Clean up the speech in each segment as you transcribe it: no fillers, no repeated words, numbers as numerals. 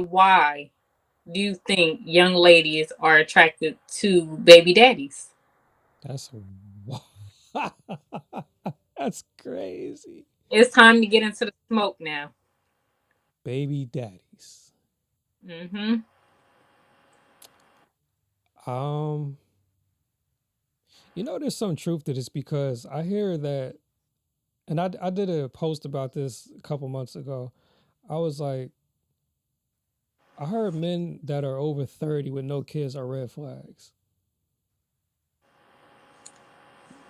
Why do you think young ladies are attracted to baby daddies? That's that's crazy. It's time to get into the smoke now. Baby daddies. Hmm. Um, there's some truth to this because I hear that, and I did a post about this a couple months ago. I was like, I heard men that are over 30 with no kids are red flags.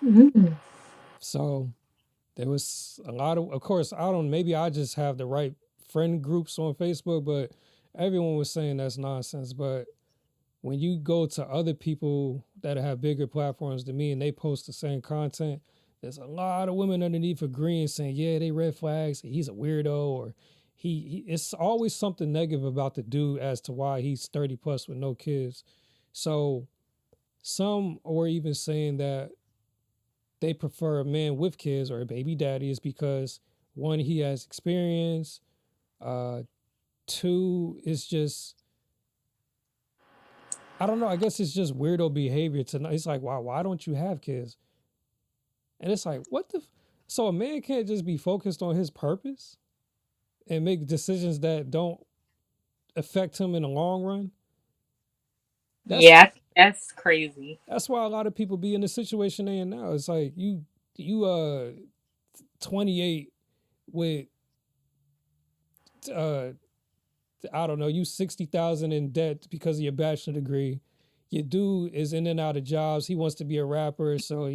Mm. So there was a lot of course, I don't, maybe I just have the right friend groups on Facebook, but everyone was saying that's nonsense. But when you go to other people that have bigger platforms than me and they post the same content, there's a lot of women underneath agreeing saying, yeah, they red flags, he's a weirdo, or he it's always something negative about the dude as to why he's 30 plus with no kids. So some or even saying that they prefer a man with kids or a baby daddy is because one, he has experience, uh two, it's just, I don't know, I guess it's just weirdo behavior to, it's like, why don't you have kids? And it's like, what the so a man can't just be focused on his purpose and make decisions that don't affect him in the long run? That's Yeah, that's crazy. that's why a lot of people be in the situation they in now. It's like you 28 with uh I don't know, you 60,000 in debt because of your bachelor degree. Your dude is in and out of jobs. He wants to be a rapper, so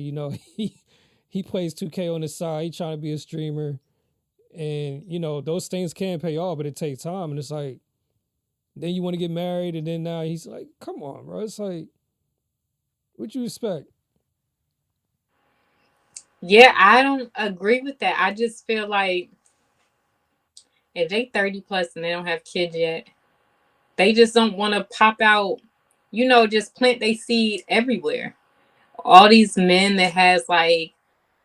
he plays 2K on the side. He trying to be a streamer, and those things can pay off, but it takes time. And it's like then you want to get married, and then now he's like, "Come on, bro." It's like, what you expect? Yeah, I don't agree with that. I just feel like if they 30 plus and they don't have kids yet, they just don't want to pop out, just plant their seed everywhere. All these men that has like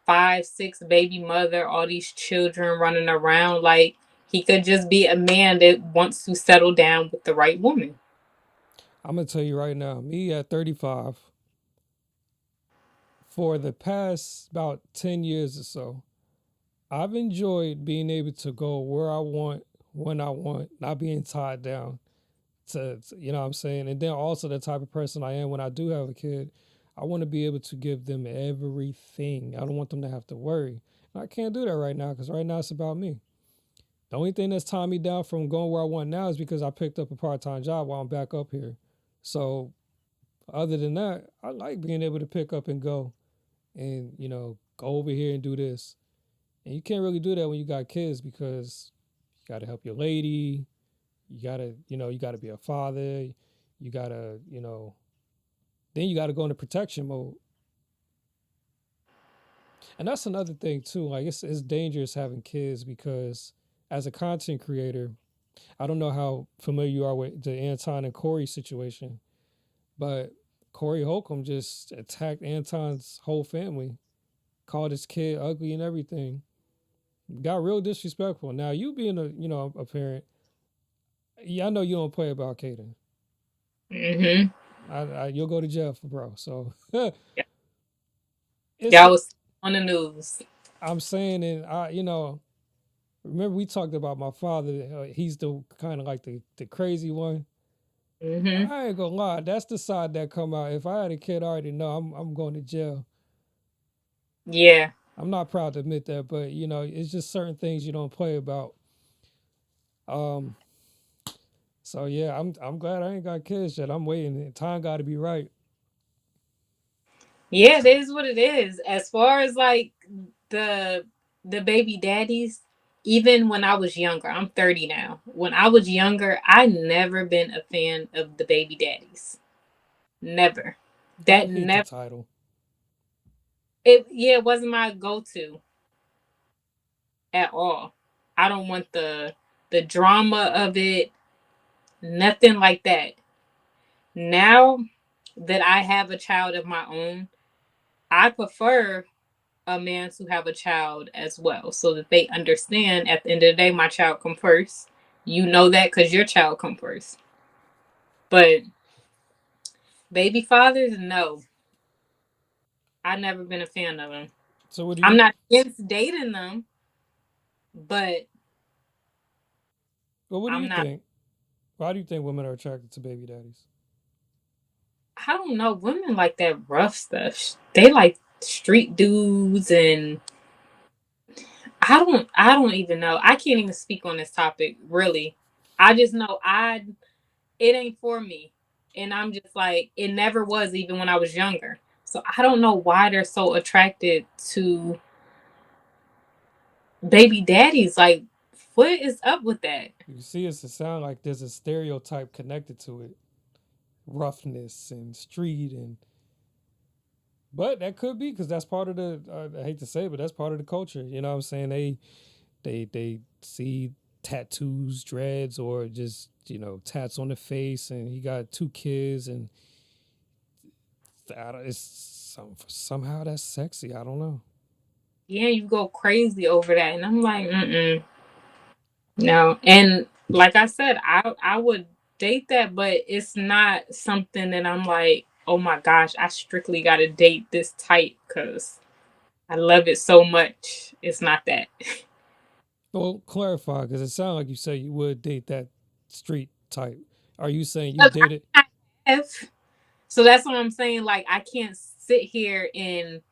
five, six baby mother, all these children running around, like he could just be a man that wants to settle down with the right woman. I'm gonna tell you right now, me at 35, for the past about 10 years or so, I've enjoyed being able to go where I want, when I want, not being tied down you know what I'm saying? And then also the type of person I am when I do have a kid, I want to be able to give them everything. I don't want them to have to worry. And I can't do that right now because right now it's about me. The only thing that's tying me down from going where I want now is because I picked up a part time job while I'm back up here. So other than that, I like being able to pick up and go and, go over here and do this. And you can't really do that when you got kids because you got to help your lady. You got to be a father. You got to, then you got to go into protection mode. And that's another thing too. Like it's dangerous having kids because as a content creator, I don't know how familiar you are with the Anton and Corey situation, but Corey Holcomb just attacked Anton's whole family, called his kid ugly and everything. Got real disrespectful. Now you being a parent, yeah, I know you don't play about Caden. Hmm. You'll go to jail for bro. So it's Y'all was on the news. I'm saying, and remember we talked about my father. He's the kind of like the crazy one. Hmm. I ain't gonna lie, that's the side that come out. If I had a kid, I already know I'm going to jail. Yeah. I'm not proud to admit that, but it's just certain things you don't play about. Um, so yeah, I'm glad I ain't got kids yet. I'm waiting. Time got to be right. Yeah, it is what it is. As far as like the the baby daddies, even when I was younger, I'm 30 now. When I was younger, I never been a fan of the baby daddies. Never. I That hate the never title. it wasn't my go-to at all. I don't want the drama of it, nothing like that. Now that I have a child of my own, I prefer a man to have a child as well so that they understand at the end of the day my child come first You know that because your child come first. But baby fathers, no, I never been a fan of them. So what do I'm you? not against dating them, but Well, what do I'm you not. think? Why do you think women are attracted to baby daddies? I don't know. Women like that rough stuff. They like street dudes, and I don't even know. I can't even speak on this topic really. I just know I it ain't for me. And I'm just like it never was even when I was younger. So I don't know why they're so attracted to baby daddies. Like what is up with that? You see, it's a sound like there's a stereotype connected to it, roughness and street, and but that could be because that's part of the. I hate to say, it, but that's part of the culture. You know what I'm saying? They see tattoos, dreads, or just tats on the face, and he got two kids, and it's somehow that's sexy. I don't know. Yeah, you go crazy over that. And I'm like, no. And like I said, I would date that, but it's not something that I'm like, oh my gosh, I strictly got to date this type because I love it so much. It's not that. Well, clarify because it sounds like you say you would date that street type. Are you saying you Because dated? I have. So that's what I'm saying. Like, I can't sit here and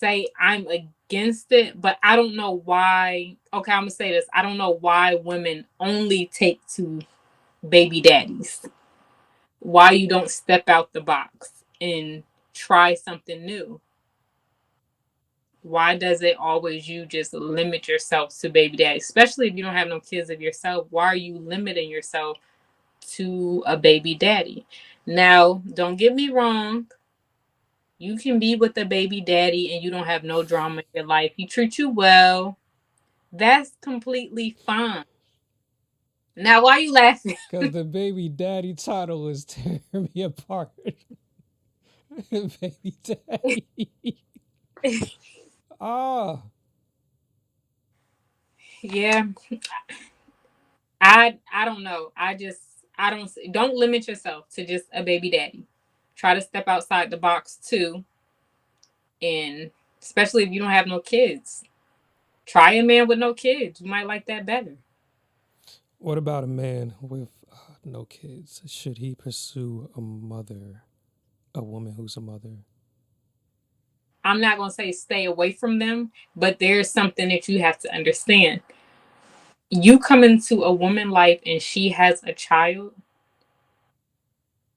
say I'm against it, but I don't know why. Okay, I'm going to say this. I don't know why women only take to baby daddies. Why you don't step out the box and try something new? Why does it always you just limit yourself to baby daddy? Especially if you don't have no kids of yourself. Why are you limiting yourself to a baby daddy? Now, don't get me wrong. You can be with a baby daddy and you don't have no drama in your life. He treats you well. That's completely fine. Now, why are you laughing? Because the baby daddy title is tearing me apart. Baby daddy. Ah, Yeah, I don't know. I don't limit yourself to just a baby daddy. Try to step outside the box too, and especially if you don't have no kids. Try a man with no kids. You might like that better. what about a man with no kids? Should he pursue a woman who's a mother? I'm not going to say stay away from them, but there's something that you have to understand. You come into a woman life and she has a child,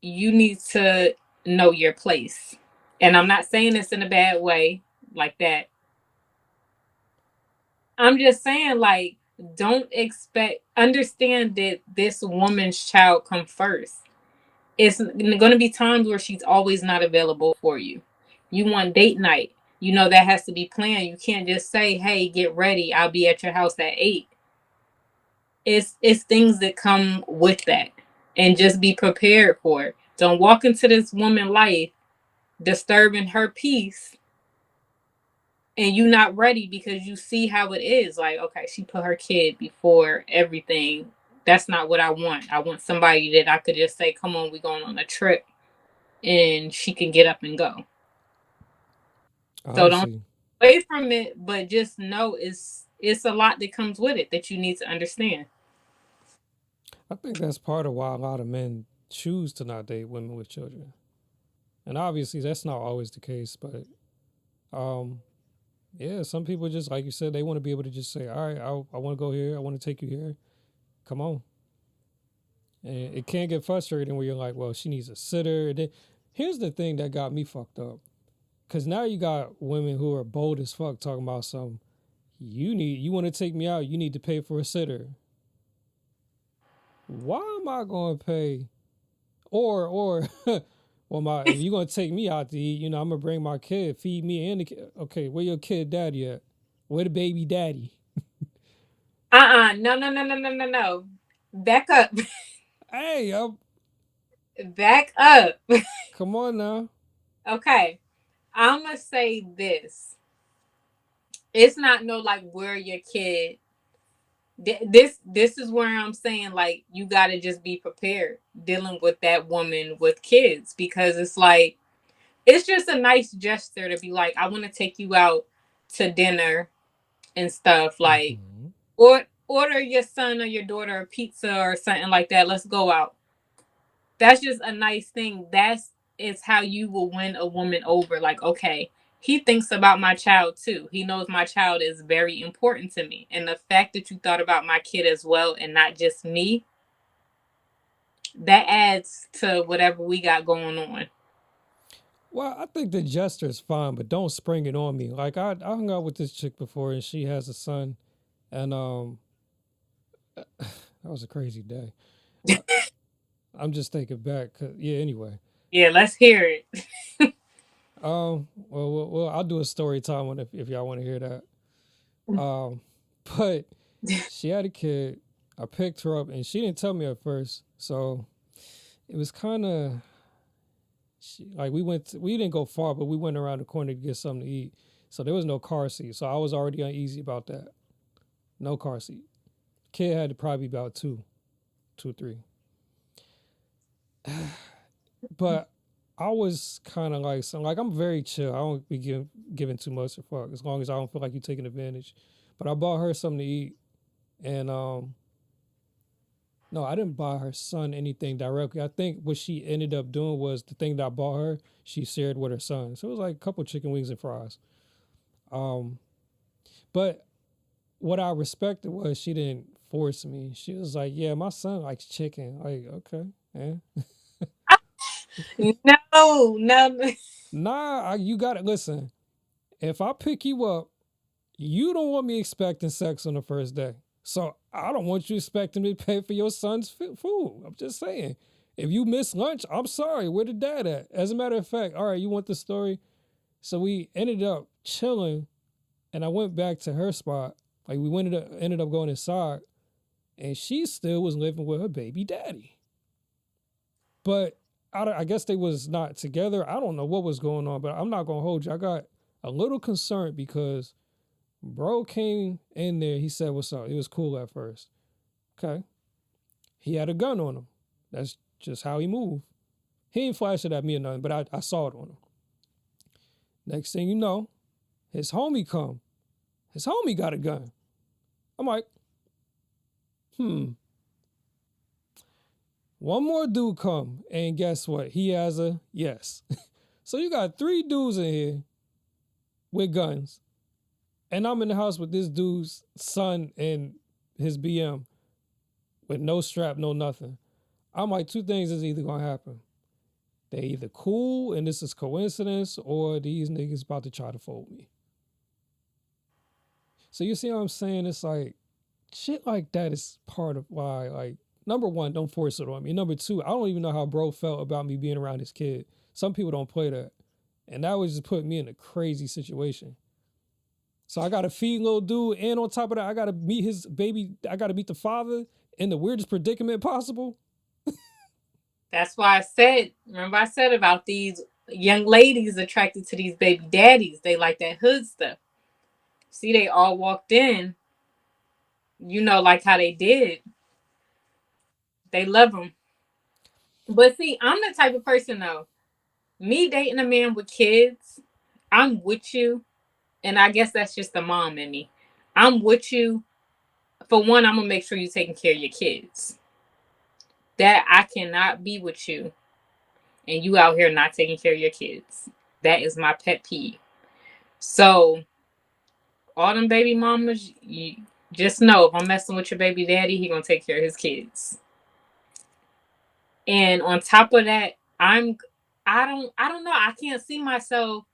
you need to know your place. And I'm not saying this in a bad way like that. I'm just saying, like, don't expect, understand that this woman's child come first. It's going to be times where she's always not available for you. You want date night. You know that has to be planned. You can't just say, "Hey, get ready. I'll be at your house at 8." It's things that come with that. And just be prepared for it. Don't walk into this woman life disturbing her peace and you not ready because you see how it is. Like, okay, she put her kid before everything. That's not what I want. I want somebody that I could just say, "Come on, we going on a trip," and she can get up and go. So don't Honestly, away from it, but just know it's a lot that comes with it that you need to understand. I think that's part of why a lot of men choose to not date women with children. And obviously, that's not always the case, but um, yeah, some people just like you said, they want to be able to just say, "All right, I want to go here. I want to take you here. Come on." And it can get frustrating where you're like, "Well, she needs a sitter." And then, here's the thing that got me fucked up, because now you got women who are bold as fuck talking about some. You want to take me out? You need to pay for a sitter. Why am I going to pay? Or well, my if you're gonna take me out to eat, I'm gonna bring my kid, feed me and the kid. Okay, where your kid daddy at? Where the baby daddy? No, no, no, no, no, no, no. Back up. Hey, Back up. come on now. Okay. I'm gonna say this. It's not no like where your kid. This is where I'm saying like you got to just be prepared dealing with that woman with kids, because it's like it's just a nice gesture to be like, I want to take you out to dinner and stuff, like, Hmm. or order your son or your daughter a pizza or something like that, let's go out. That's just a nice thing. That's is how you will win a woman over. Like, okay, he thinks about my child too. He knows my child is very important to me. And the fact that you thought about my kid as well and not just me, that adds to whatever we got going on. Well, I think the gesture is fine, but don't spring it on me. Like I hung out with this chick before, and she has a son, and that was a crazy day. I, I'm just thinking back. 'Cause- yeah. Anyway, Yeah, let's hear it. well, I'll do a story time one if y'all want to hear that. Um, but she had a kid. I picked her up, and she didn't tell me at first, so it was kind of like we didn't go far, but we went around the corner to get something to eat. So there was no car seat, so I was already uneasy about that. No car seat. Kid had to probably be about two, three. But I was kind of like, so like I'm very chill. I don't be giving too much a fuck as long as I don't feel like you're taking advantage. But I bought her something to eat, and no, I didn't buy her son anything directly. I think what she ended up doing was the thing that I bought her, she shared with her son. So it was like a couple chicken wings and fries. Um, but what I respected was she didn't force me. She was like, "Yeah, my son likes chicken." Like, okay, yeah. No, no. Nah, you got to listen. If I pick you up, you don't want me expecting sex on the first day. So I don't want you expecting me to pay for your son's food. I'm just saying. If you miss lunch, I'm sorry. Where the dad at? As a matter of fact, all right, you want the story? So we ended up chilling, and I went back to her spot. Like we ended up going inside, and she still was living with her baby daddy. But I guess they was not together. I don't know what was going on, but I'm not gonna hold you. I got a little concerned because bro came in there. He said, "What's up?" It was cool at first. Okay, he had a gun on him. That's just how he moved. He ain't flash it at me or nothing, but I saw it on him. Next thing you know, his homie come. His homie got a gun. I'm like, hmm. One more dude come, and guess what? He has a yes. So you got three dudes in here with guns, and I'm in the house with this dude's son and his BM with no strap, no nothing. I'm like, two things is either gonna happen. They either cool and this is coincidence, or these niggas about to try to fold me. So you see what I'm saying? It's like shit like that is part of why, like, number one, don't force it on me. Number two, I don't even know how bro felt about me being around his kid. Some people don't play that. And that was just putting me in a crazy situation. So I gotta feed little dude, and on top of that, I gotta meet his baby. I gotta meet the father in the weirdest predicament possible. That's why I said, remember I said about these young ladies attracted to these baby daddies. They like that hood stuff. See, they all walked in, like how they did. They love them. But see, I'm the type of person though. Me dating a man with kids, I'm with you. And I guess that's just the mom in me. I'm with you. For one, I'm going to make sure you're taking care of your kids. That I cannot be with you and you out here not taking care of your kids. That is my pet peeve. So all them baby mamas, you just know if I'm messing with your baby daddy, he gonna take care of his kids. And on top of that, I don't know. I can't see myself.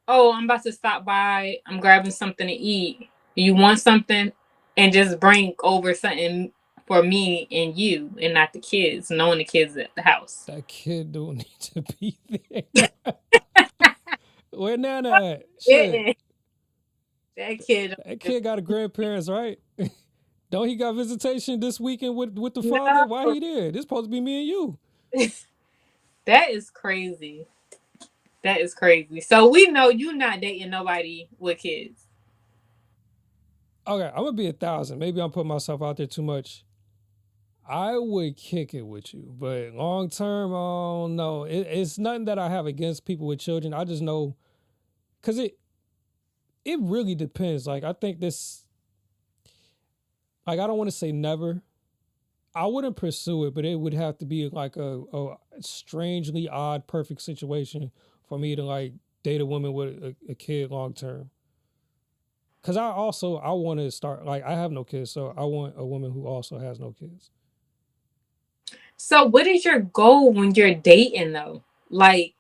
Oh, I'm about to stop by. I'm grabbing something to eat. You want something, and just bring over something for me and you, and not the kids. Knowing the kids at the house. That kid don't need to be there. Where Nana at? Shit. Yeah, that kid. That kid got a grandparents, right? Don't he got visitation this weekend with the father? Why No, he there? This supposed to be me and you. that is crazy. That is crazy. So we know you not dating nobody with kids. Okay, I'm gonna be 1,000. Maybe I'm putting myself out there too much. I would kick it with you, but long term, I don't know. It's nothing that I have against people with children. I just know because it really depends. Like I think this, like I don't want to say never. I wouldn't pursue it, but it would have to be like a strangely odd, perfect situation for me to like date a woman with a kid long term. Cause I want to start like I have no kids, so I want a woman who also has no kids. So, what is your goal when you're dating though? Like,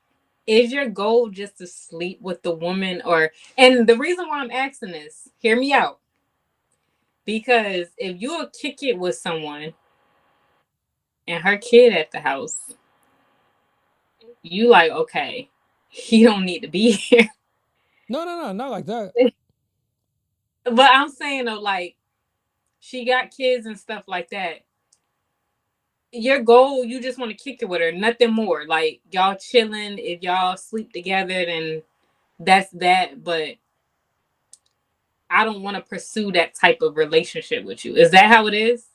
is your goal just to sleep with the woman, or? And the reason why I'm asking this, hear me out, because if you'll kick it with someone and her kid at the house, you like, okay, he don't need to be here. No, not like that. But I'm saying though, like, she got kids and stuff like that. Your goal, you just want to kick it with her, nothing more. Like y'all chilling. If y'all sleep together, then that's that. But I don't want to pursue that type of relationship with you. Is that how it is?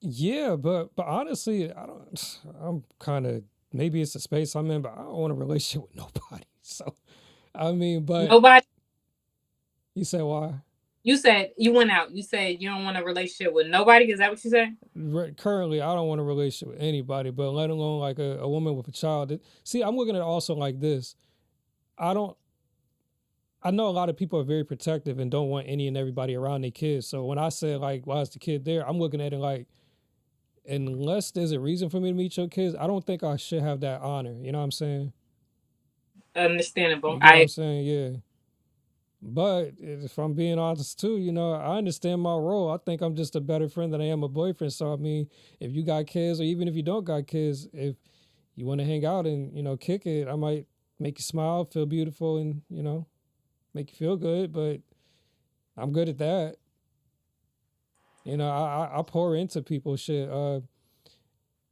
Yeah, but honestly, I don't. I'm kind of maybe it's the space I'm in, but I don't want a relationship with nobody. So I mean, but Nobody. you say why? You said you went out. You said you don't want a relationship with nobody. Is that what you said? Currently, I don't want a relationship with anybody, but let alone like a woman with a child. See, I'm looking at it also like this. I don't. I know a lot of people are very protective and don't want any and everybody around their kids. So when I say like, why is the kid there? I'm looking at it like, unless there's a reason for me to meet your kids, I don't think I should have that honor. You know what I'm saying? Understandable. You get what I'm I saying? Yeah. But if I'm being honest too, I understand my role. I think I'm just a better friend than I am a boyfriend. So I mean, if you got kids or even if you don't got kids, if you want to hang out and, kick it, I might make you smile, feel beautiful and, make you feel good, but I'm good at that. I pour into people shit.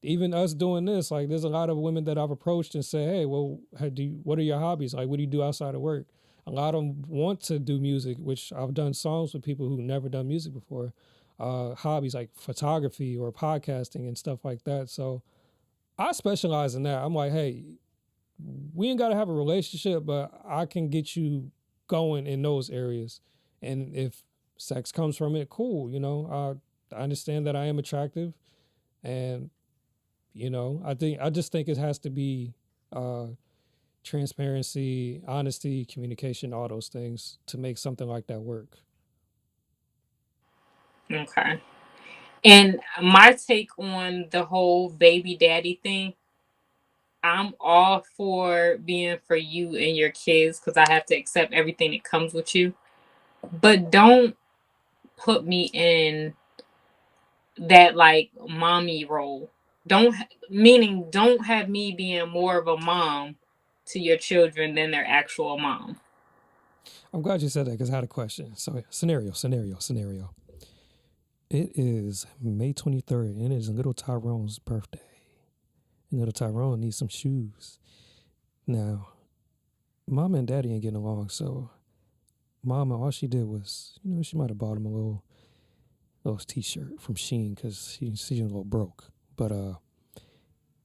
Even us doing this, like there's a lot of women that I've approached and say, hey, well, what are your hobbies? Like, what do you do outside of work? A lot of them want to do music, which I've done songs with people who never done music before. Hobbies like photography or podcasting and stuff like that. So I specialize in that. I'm like, hey, we ain't got to have a relationship, but I can get you going in those areas. And if sex comes from it, cool. I understand that I am attractive and I just think it has to be uh, transparency, honesty, communication, all those things to make something like that work. okay. And my take on the whole baby daddy thing, I'm all for being for you and your kids because I have to accept everything that comes with you. But don't put me in that like mommy role. Don't Meaning don't have me being more of a mom to your children than their actual mom. I'm glad you said that because I had a question. So, scenario. It is May 23rd and it is little Tyrone's birthday. And little Tyrone needs some shoes. Now, mom and daddy ain't getting along, so mama, all she did was, she might have bought him a little t-shirt from Sheen because she's a little broke. But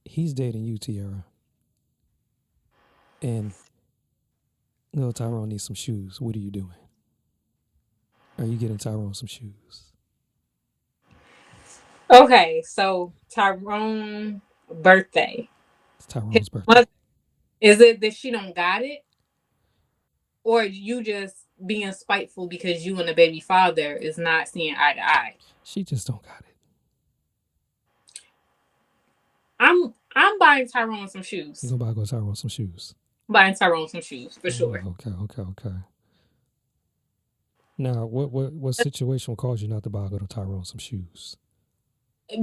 he's dating you, Tiara, and little Tyrone needs some shoes. What are you doing? Are you getting Tyrone some shoes? Okay, so Tyrone birthday. It's His Tyrone's birthday. mother, is it that she don't got it? Or you just being spiteful because you and the baby father is not seeing eye to eye? She just don't got it. I'm buying Tyrone some You shoes. gonna buy go Tyrone some shoes? Buying Tyrone some shoes for sure. Okay. Now, what situation would cause you not to buy little Tyrone some shoes?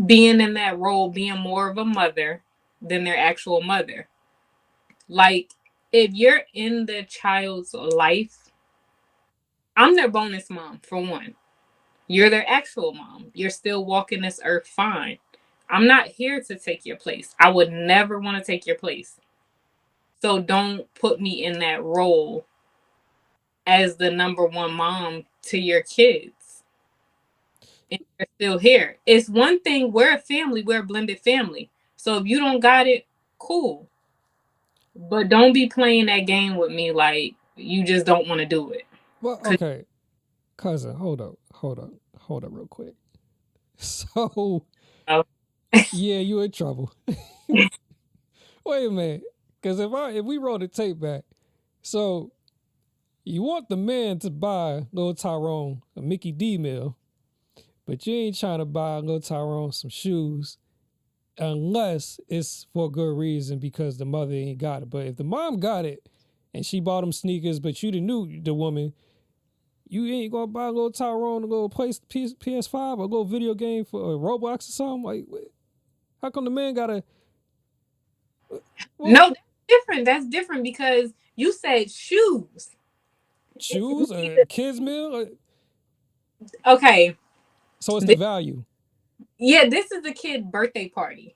Being in that role, being more of a mother than their actual mother. Like, if you're in the child's life, I'm their bonus mom, for one. You're their actual mom. You're still walking this earth fine. I'm not here to take your place. I would never want to take your place. So don't put me in that role as the number one mom to your kids and you're still here. It's one thing, we're a family, we're a blended family. So if you don't got it, cool. But don't be playing that game with me like you just don't want to do it. Well, 'Cause, okay, cousin, hold up, real quick. So, you yeah, you in trouble. Wait a minute, because if we roll the tape back, so you want the man to buy little Tyrone a Mickey D meal, but you ain't trying to buy little Tyrone some shoes unless it's for a good reason because the mother ain't got it. But if the mom got it and she bought him sneakers, but you didn't knew the woman, you ain't gonna buy a little Tyrone a little PS5 or a little video game for a Roblox or something. Like, how come the man gotta? Well, No, that's different. That's different because you said shoes. shoes, a kids meal. Okay. So it's the This, value. yeah, this is a kid birthday party.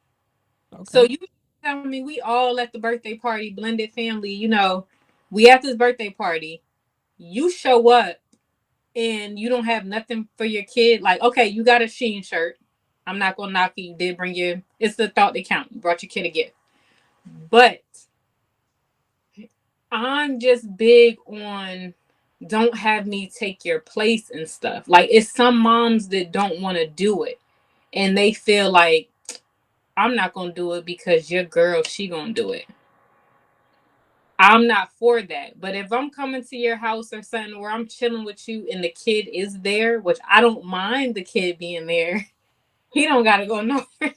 So Okay. you tell me we all at the birthday party, blended family, we at this birthday party. You show up and you don't have nothing for your kid. Like, okay, you got a Sheen shirt. I'm not gonna knock you. You did bring your it's the thought that count. You brought your kid a gift. But I'm just big on don't have me take your place and stuff. Like it's some moms that don't want to do it and they feel like I'm not gonna do it because your girl, she gonna do it. I'm not for that. But if I'm coming to your house or something where I'm chilling with you and the kid is there, which I don't mind the kid being there, he don't gotta go nowhere.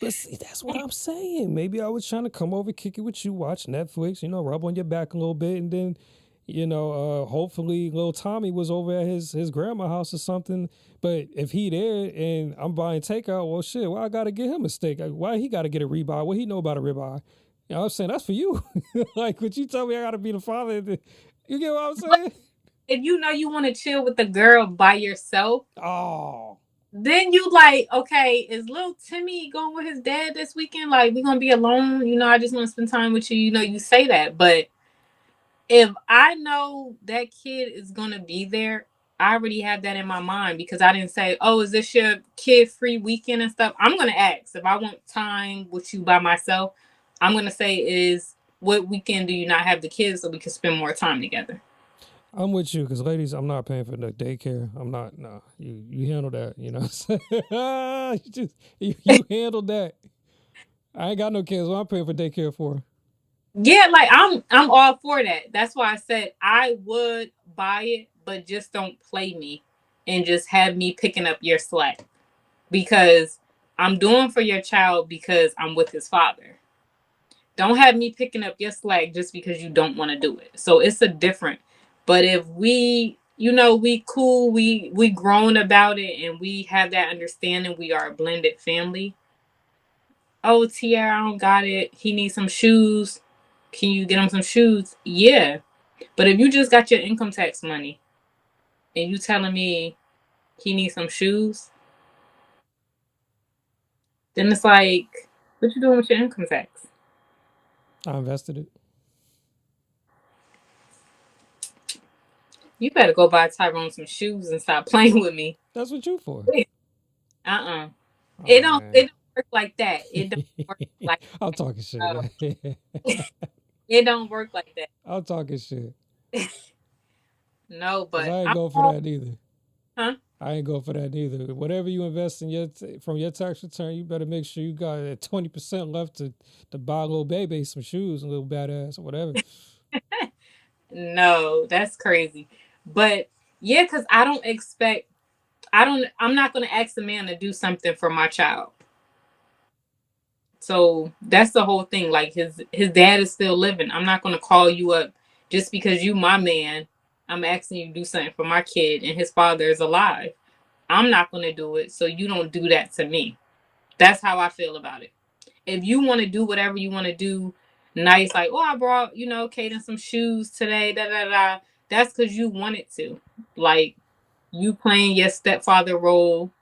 But see, that's what I'm saying. Maybe I was trying to come over, kick it with you, watch Netflix, rub on your back a little bit, and then, hopefully little Tommy was over at his grandma's house or something. But if he there and I'm buying takeout, well, shit, why I gotta get him a steak? Why he gotta get a ribeye? What he know about a ribeye? You know what I'm saying? That's for you. Like, would you tell me I gotta be the father? You get what I'm But saying? if you know you want to chill with the girl by yourself, Oh, then you like, okay, is little Timmy going with his dad this weekend? Like, we gonna be alone? I just want to spend time with you. You say that, but if I know that kid is gonna be there, I already have that in my mind because I didn't say, "Oh, is this your kid free weekend and stuff?" I'm gonna ask if I want time with you by myself. I'm gonna say, "Is what weekend do you not have the kids so we can spend more time together?" I'm with you because, ladies, I'm not paying for the daycare. I'm not. Nah, you handle that. You know what I'm saying? you handle that. I ain't got no kids. What I'm paying for daycare for? Yeah, like I'm all for that. That's why I said I would buy it, but just don't play me and just have me picking up your slack because I'm doing for your child because I'm with his father. Don't have me picking up your slack just because you don't want to do it. So it's a different. But if we cool, we grown about it and we have that understanding we are a blended family. Oh, Tiara, I don't got it. He needs some shoes. Can you get him some shoes? Yeah. But if you just got your income tax money and you telling me he needs some shoes, then it's like, what you doing with your income tax? I invested it. You better go buy Tyrone some shoes and stop playing with me. That's what you for. Uh-uh. It Oh don't man. it don't work like that. It don't work like I'm that. talking shit. No. It don't work like that. I'm talking shit. No, Cause but I ain't I'm go for all that either. huh? I ain't go for that either. Whatever you invest in from your tax return, you better make sure you got 20% left to buy a little baby some shoes, a little badass or whatever. No, that's crazy. But yeah, because I'm not gonna ask a man to do something for my child. So that's the whole thing. Like his dad is still living. I'm not gonna call you up just because you my man. I'm asking you to do something for my kid and his father is alive. I'm not gonna do it, so you don't do that to me. That's how I feel about it. If you want to do whatever you want to do, nice, like, oh, I brought, Kaden some shoes today, da da da. That's because you wanted to. Like, you playing your stepfather role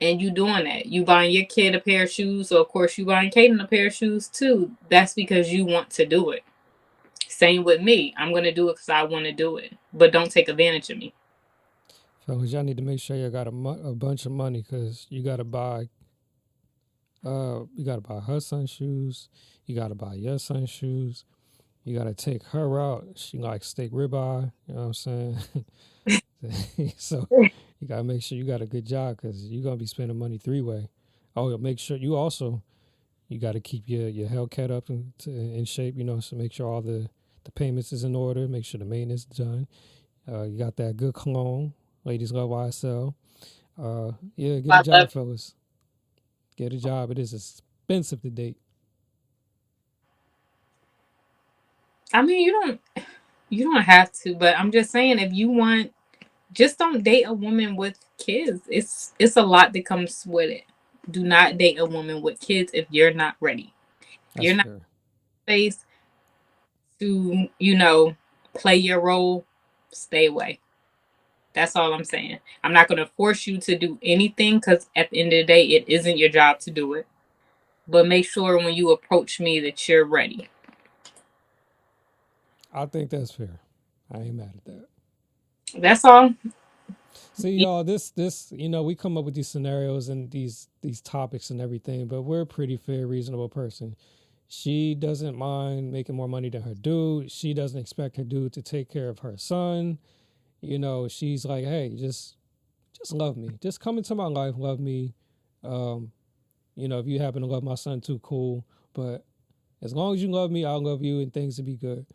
and you doing that. You buying your kid a pair of shoes, so of course you buying Kaden a pair of shoes too. That's because you want to do it. Same with me. I'm gonna do it because I want to do it, but don't take advantage of me. Fellas, y'all need to make sure you got a bunch of money because you gotta buy her son shoes, you gotta buy your son shoes, you gotta take her out. She likes steak ribeye, you know what I'm saying? So you gotta make sure you got a good job because you're gonna be spending money three way. Oh, make sure you got to keep your Hellcat up in shape, you know, so make sure all the payments is in order, make sure the maintenance is done. You got that good cologne. Ladies love YSL. Yeah, get a I love. job, fellas. Get a job. It is expensive to date. I mean, you don't have to, but I'm just saying if you want, just don't date a woman with kids. It's a lot that comes with it. Do not date a woman with kids if you're not ready. If That's you're not fair. space to, play your role, stay away. That's all I'm saying. I'm not going to force you to do anything because at the end of the day, it isn't your job to do it. But make sure when you approach me that you're ready. I think that's fair. I ain't mad at that. That's all. See, y'all, this, we come up with these scenarios and these topics and everything, but we're a pretty fair, reasonable person. She doesn't mind making more money than her dude. She doesn't expect her dude to take care of her son. She's like, hey, just love me. Just come into my life, love me. Um, if you happen to love my son too, cool. But as long as you love me, I'll love you, and things will be good.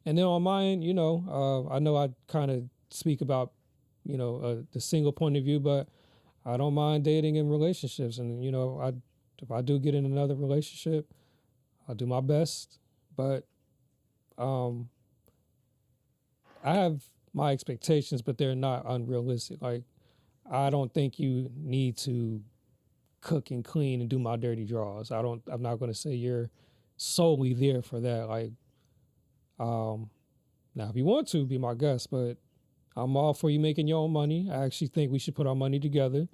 And then on my end, I know I kind of speak about, the single point of view, but I don't mind dating in relationships. And if I do get in another relationship, I'll do my best. But um, I have my expectations, but they're not unrealistic. Like I don't think you need to cook and clean and do my dirty drawers. I'm not going to say you're solely there for that. Like um now if you want to be my guest, but I'm all for you making your own money. I actually think we should put our money together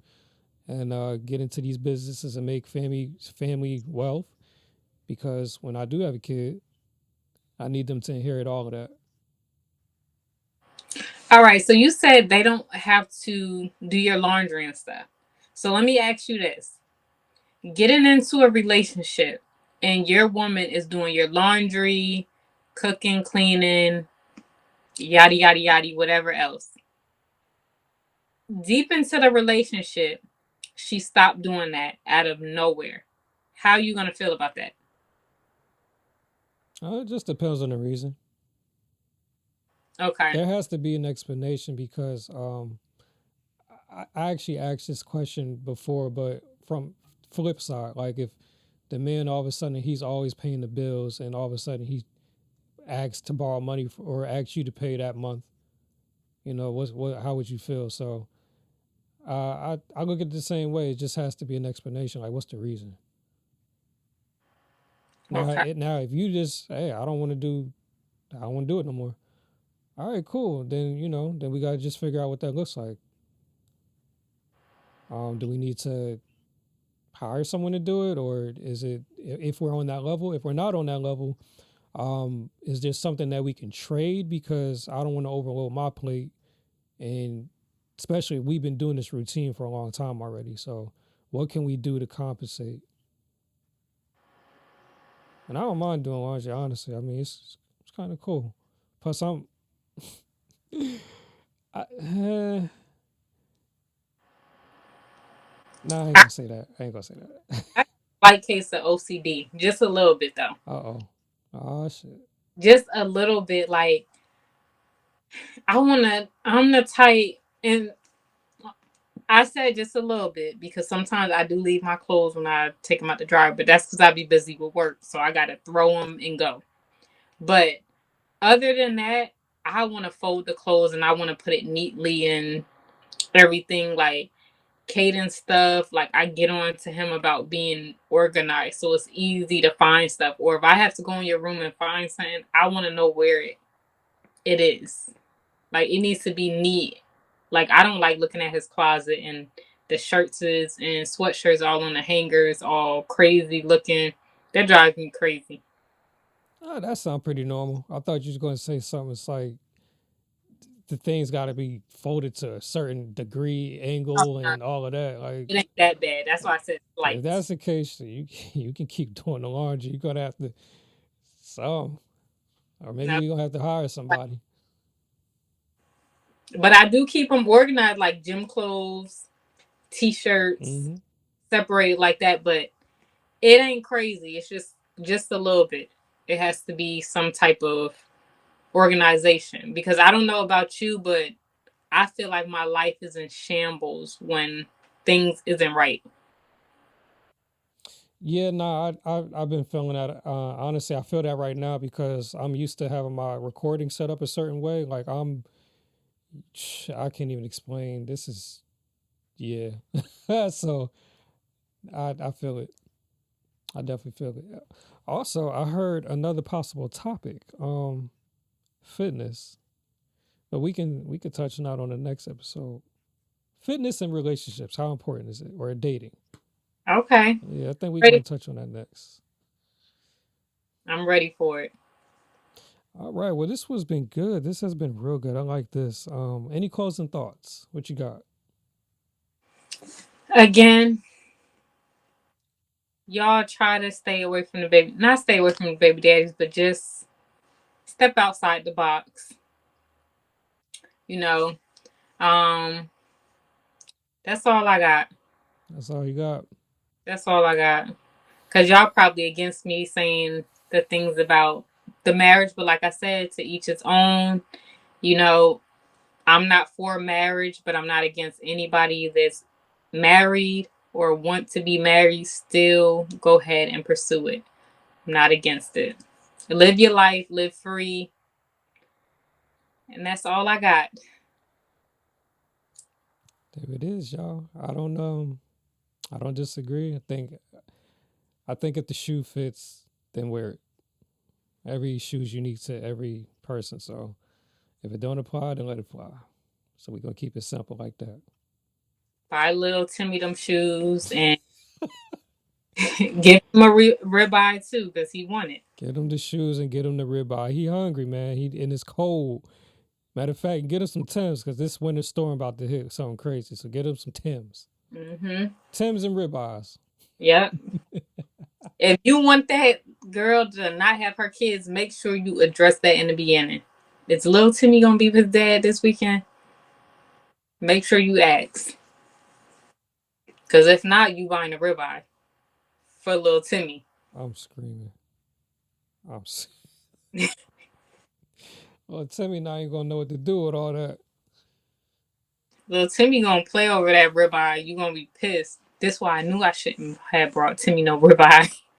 and get into these businesses and make family wealth because when I do have a kid, I need them to inherit all of that. All right. So you said they don't have to do your laundry and stuff. So let me ask you this: getting into a relationship and your woman is doing your laundry, cooking, cleaning, yada yada yada, whatever else. Deep into the relationship, she stopped doing that out of nowhere. How are you gonna feel about that? It just depends on the reason. Okay. There has to be an explanation because I actually asked this question before, but from flip side, like if the man all of a sudden he's always paying the bills and all of a sudden he asks to borrow money or asks you to pay that month, how would you feel? So I look at it the same way. It just has to be an explanation. Like, what's the reason? Okay. Now if you just hey, I don't want to do it no more. All right, cool. Then we gotta just figure out what that looks like. Do we need to hire someone to do it, or is it if we're on that level? If we're not on that level, is there something that we can trade? Because I don't want to overload my plate, and especially we've been doing this routine for a long time already. So, what can we do to compensate? And I don't mind doing laundry, honestly. I mean, it's kind of cool. Plus, I, nah, I ain't I, gonna say that. I ain't gonna say that. I like case of OCD, just a little bit though, Uh oh. Oh shit. just a little bit. Like I'm the type, and I said just a little bit because sometimes I do leave my clothes when I take them out the dryer, but that's because I be busy with work, so I gotta throw them and go. But other than that, I want to fold the clothes and I want to put it neatly and everything. Like Caden stuff, like I get on to him about being organized so it's easy to find stuff. Or if I have to go in your room and find something, I want to know where it is. Like it needs to be neat. Like I don't like looking at his closet and the shirts is and sweatshirts all on the hangers, all crazy looking. That drives me crazy. Oh, that sounds pretty normal. I thought you was going to say something. It's like the things got to be folded to a certain degree, Oh, angle, no, and all of that. Like, it ain't that bad. That's why I said if slight. that's the case, you you can keep doing the laundry. You're gonna have to some, or maybe No, you're gonna have to hire somebody. but I do keep them organized, like gym clothes, t-shirts, Hmm. separated like that. But it ain't crazy. It's just a little bit. It has to be some type of organization because I don't know about you, but I feel like my life is in shambles when things isn't right. Yeah, no, I've been feeling that. Honestly, I feel that right now because I'm used to having my recording set up a certain way. Like I can't even explain. This is yeah. So I feel it. I definitely feel it. Also, I heard another possible topic. Fitness, but we can touch on that on the next episode. Fitness and relationships. How important is it? Or dating? Okay. Yeah, I think we're gonna Ready? touch on that next. I'm ready for it. All right. Well, this was been good. This has been real good. I like this. Any closing thoughts? What you got? Again, y'all try to stay away from the baby, not stay away from the baby daddies, but just step outside the box. You know, um, that's all I got. That's all you got. That's all I got. Cause y'all probably against me saying the things about the marriage, but like I said, to each its own. You know, I'm not for marriage, but I'm not against anybody that's married or want to be married. Still, go ahead and pursue it. I'm not against it. Live your life, live free, and that's all I got. There it is, y'all. I don't disagree. I think if the shoe fits, then wear it. Every shoe's unique to every person. So if it don't apply, then let it fly. So we're gonna keep it simple like that. Buy little Timmy them shoes and give him a ribeye too, cause he want it. Get him the shoes and get him the ribeye. He hungry, man. He and it's cold. Matter of fact, get him some Tims because this winter storm about to hit something crazy. So get him some Tims. Mhm. Tims and ribeyes. Yep. If you want that girl to not have her kids, make sure you address that in the beginning. Is little Timmy gonna be with his dad this weekend? Make sure you ask. Cause if not, you buying a ribeye for little Timmy. I'm screaming. I'm. Well, Timmy now ain't gonna know what to do with all that. Little Timmy gonna play over that ribeye. You gonna be pissed. That's why I knew I shouldn't have brought Timmy no ribeye.